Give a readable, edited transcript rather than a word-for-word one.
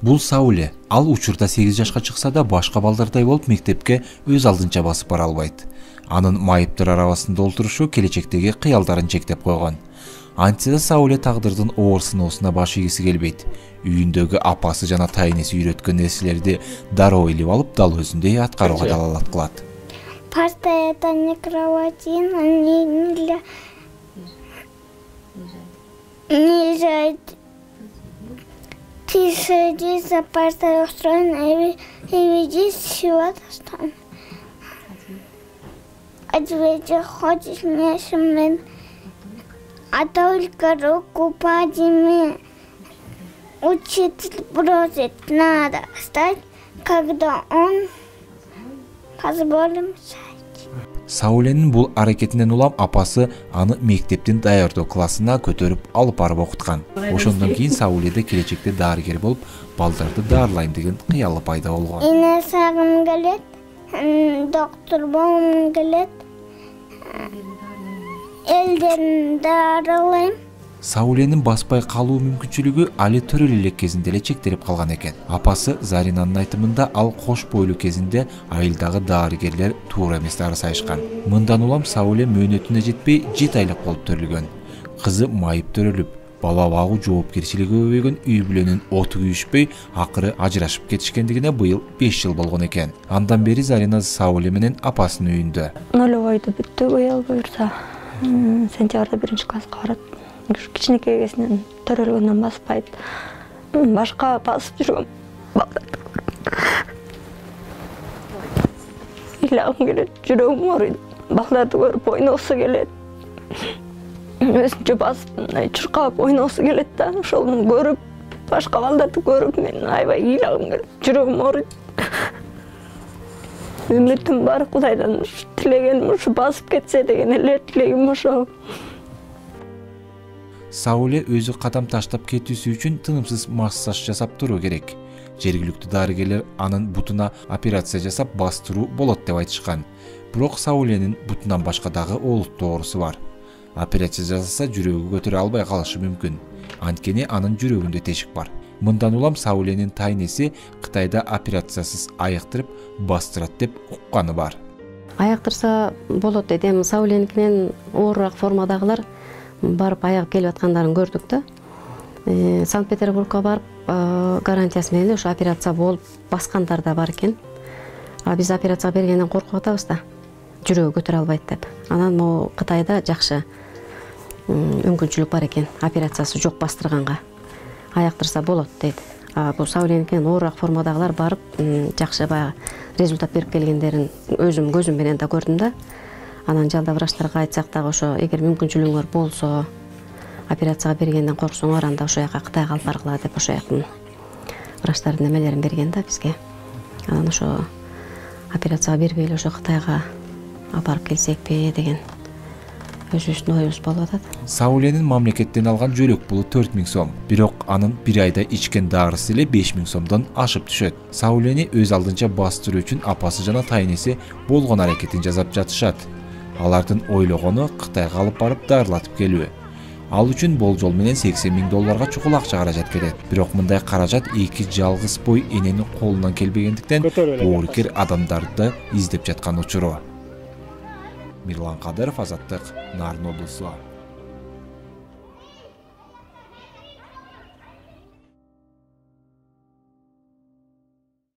Бул Сауле. Ал учурда 8 жашка чыкса да башка балдардай болуп мектепке өз алдынча басып бара албайт. Анын майыптар арабасында олтурушу келечектеги кыялдарын чектеп койгон. Антса да Сауле тагдырдын оор сыноосуна баш ийгиси келбейт. Үйүндөгү апасы жана тайнеси үйрөткөн нерселерди дароо илип алып, дал өзүндөй аткарууга далалат кылат. Парта это не кровать, нельзя. Ты садись за партой устроена и веди всего достойно. А тебе хочешь мне, а только руку подними. Учитель просит, надо встать, когда он позволит сядь. Сауленин бул аракетинен улам апасы аны мектептин даярдоо классына көтөрүп алып барып окуткан. Ошондон кийин Сауледе келечекте дарыгер болуп, балдарды дарылайм деген кыялы пайда болгон. Эне сагым келет, доктор болгум келет, элдерин дарылайм. Сауленин баспай калуу мүмкүнчүлүгү али төрөлө элек кезинде эле чектелип калган экен. Апасы Заринанын айтымында ал кош бойлуу кезинде айылдагы дарыгерлер туура эмес дары сайышкан. Мындан улам Сауле мөөнөтүнө жетпей 7 айлык болуп төрөлгөн. Кызы майып төрөлүп, бала багуу жоопкерчилиги көбөйгөн үй бүлөнүн оту күйүшпөй, акыры ажырашып кетишкендигине быйыл 5 жыл болгон экен. Андан бери Зарина Сауле менен апасынын үйүндө. Нулевойду бүттү быйыл буюрса. Сентябрда 1 класска барат. Кичинекей кезинен төрөлгөндөн баспайт. Башка басып жүргөм. Илагым келет, жүрөгүм ооруйт. Балдарды көрүп ойногусу келет. Өзүнчө басып, чуркап ойногусу келет да. Ошону көрүп, башка балдарды көрүп, мен аябай илагым келет, жүрөгүм ооруйт. Үмүтүм бар, Кудайдан тилегеним ушу басып кетсе деген эле тилегим ошо. Сауле өзү кадам таштап кетүүсү үчүн тынымсыз массаж жасап туруу керек. Жергиликтүү дарыгерлер анын бутуна операция жасап бастыруу болот деп айтышкан. Бирок Сауленин бутунан башка дагы олуттуу оорусу бар. Операция жасаса жүрөгү көтөрө албай калышы мүмкүн. Анткени анын жүрөгүндө тешик бар. Мындан улам Сауленин тайнеси Кытайда операциясыз айыктырып бастырат деп укканы бар. Айыктырса болот дедим. Сауленикинен оорураак формадагылар барып аягып келип аткандарын көрдүк да. Санкт-Петербургка барып, гарантиясы менен ошо операция болуп баскандар да бар экен. А биз операция бергенден коркуп атабыз да. Жүрөгү көтөрө албайт деп. Анан могу Кытайда жакшы мүмкүнчүлүк бар экен. Операциясы жок бастырганга. Аяктырса болот дейт. А бул Сауленикинен оорураак формадагылар барып, жакшы баягы результат берип келгендерин өзүм көзүм менен да көрдүм да. Анан жалда врачтарга айтсак дагы ошо эгер мүмкүнчүлүгүңөр болсо, операцияга бергенден корксоңор, анда ошо жака Кытайга алып баргыла деп ошо жактын врачтардын немелерин берген да бизге. Анан ошо операцияга бербей эле ошо Кытайга алып барып келсекпи деген өзүбүздүн оюбуз болуп атат. Сауленин мамлекеттен алган жөлөк пулу 4000 сом. Бирок анын бир айда ичкен дарысы эле 5000 сомдон ашып түшөт. Саулени өз алдынча бастыруу үчүн апасы жана тайнеси болгон аракетин жасап жатышат. Алардын ойлогону Кытайга алып барып дарылатып келүү. Ал үчүн болжол менен $80,000 чукул акча каражат кетет. Бирок мындай каражат эки жалгыз бой эненин колунан келбегендиктен боорукер адамдарды издеп жаткан учуру. Мирлан Кадыров, Азаттык, Нарын облусу.